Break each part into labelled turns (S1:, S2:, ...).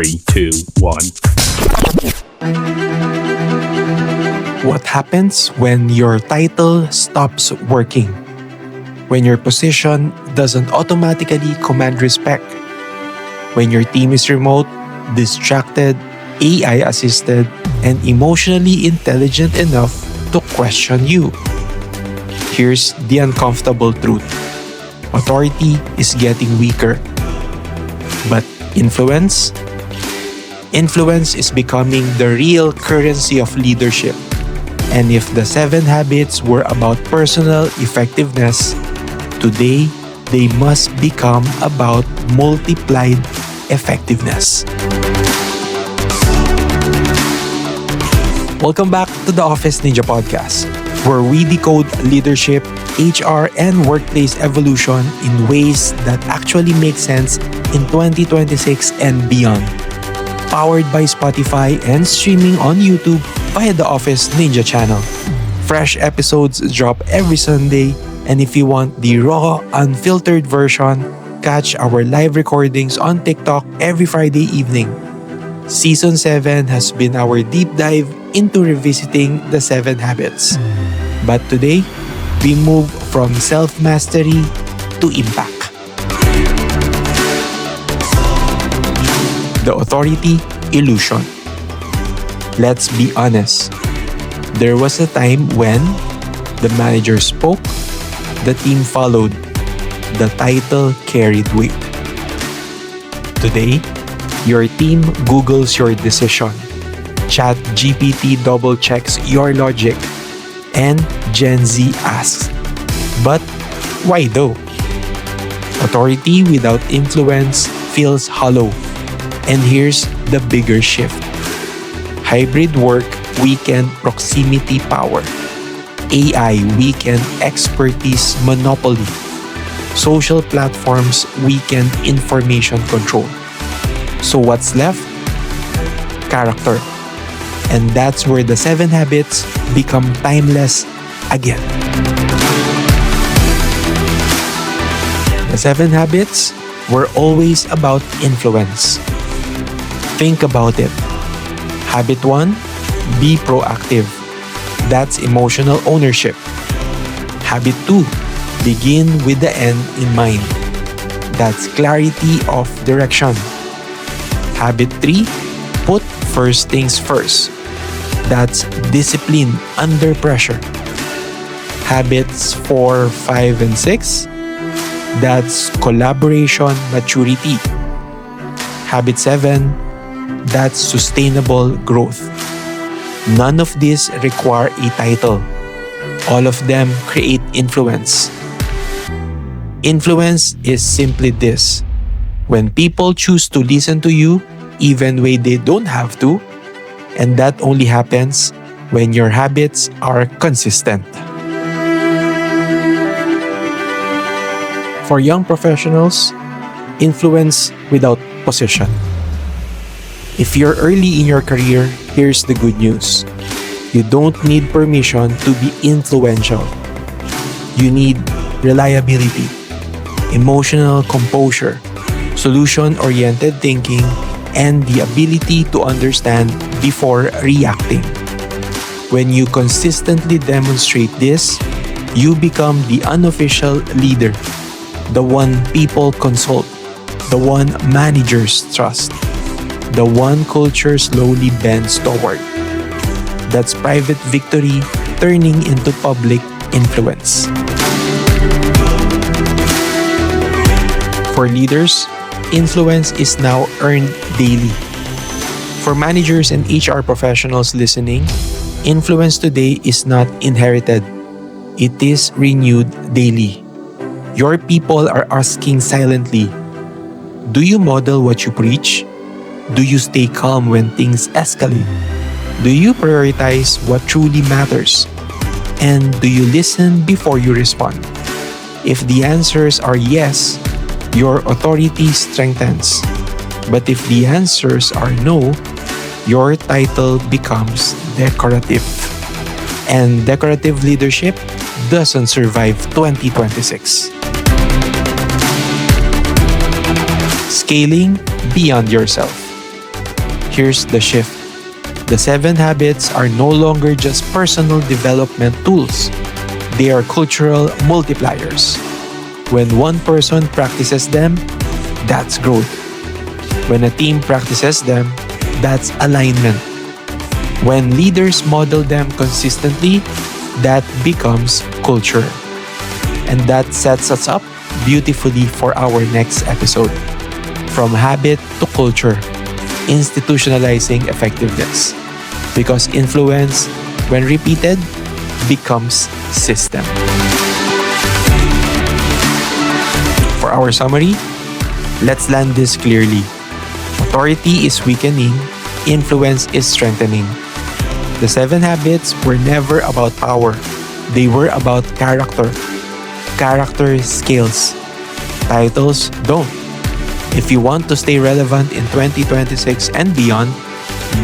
S1: Three, two, one.
S2: What happens when your title stops working? When your position doesn't automatically command respect? When your team is remote, distracted, AI assisted, and emotionally intelligent enough to question you? Here's the uncomfortable truth. Authority is getting weaker. But influence? Influence is becoming the real currency of leadership. And if the 7 habits were about personal effectiveness, today they must become about multiplied effectiveness. Welcome back to the Office Ninja Podcast, where we decode leadership, HR, and workplace evolution in ways that actually make sense in 2026 and beyond. Powered by Spotify and streaming on YouTube via the Office Ninja channel. Fresh episodes drop every Sunday, and if you want the raw, unfiltered version, catch our live recordings on TikTok every Friday evening. Season 7 has been our deep dive into revisiting the 7 habits. But today, we move from self-mastery to impact. The authority illusion. Let's be honest. There was a time when the manager spoke, the team followed, the title carried weight. Today, your team Googles your decision, ChatGPT double checks your logic, and Gen Z asks, but why though? Authority without influence feels hollow. And here's the bigger shift. Hybrid work weakened proximity power. AI weakened expertise monopoly. Social platforms weakened information control. So what's left? Character. And that's where the 7 habits become timeless again. The 7 habits were always about influence. Think about it. Habit 1, be proactive. That's emotional ownership. Habit 2, begin with the end in mind. That's clarity of direction. Habit 3, put first things first. That's discipline under pressure. Habits 4, 5, and 6, that's collaboration maturity. Habit 7, that's sustainable growth. None of these require a title. All of them create influence. Influence is simply this: when people choose to listen to you even when they don't have to, and that only happens when your habits are consistent. For young professionals, influence without position. If you're early in your career, here's the good news. You don't need permission to be influential. You need reliability, emotional composure, solution-oriented thinking, and the ability to understand before reacting. When you consistently demonstrate this, you become the unofficial leader, the one people consult, the one managers trust, the one culture slowly bends toward. That's private victory turning into public influence. For leaders, influence is now earned daily. For managers and HR professionals listening, influence today is not inherited. It is renewed daily. Your people are asking silently, do you model what you preach? Do you stay calm when things escalate? Do you prioritize what truly matters? And do you listen before you respond? If the answers are yes, your authority strengthens. But if the answers are no, your title becomes decorative. And decorative leadership doesn't survive 2026. Scaling beyond yourself. Here's the shift. The 7 habits are no longer just personal development tools. They are cultural multipliers. When one person practices them, that's growth. When a team practices them, that's alignment. When leaders model them consistently, that becomes culture. And that sets us up beautifully for our next episode. From habit to culture, institutionalizing effectiveness. Because influence, when repeated, becomes system. For our summary, let's land this clearly. Authority is weakening, influence is strengthening. The 7 habits were never about power. They were about character. Character scales. Titles don't. If you want to stay relevant in 2026 and beyond,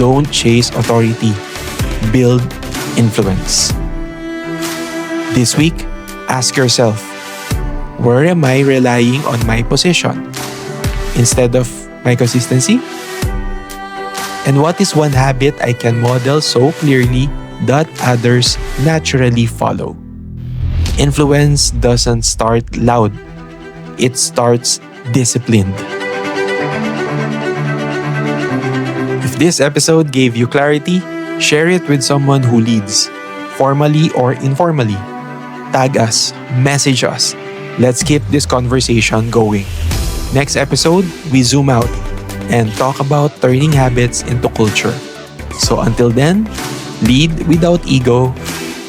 S2: don't chase authority. Build influence. This week, ask yourself, where am I relying on my position instead of my consistency? And what is one habit I can model so clearly that others naturally follow? Influence doesn't start loud. It starts disciplined. If this episode gave you clarity, share it with someone who leads, formally or informally. Tag us, message us. Let's keep this conversation going. Next episode, we zoom out and talk about turning habits into culture. So until then, lead without ego,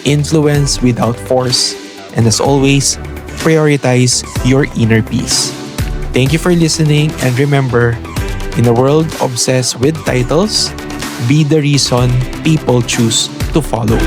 S2: influence without force, and as always, prioritize your inner peace. Thank you for listening, and remember, in a world obsessed with titles, be the reason people choose to follow.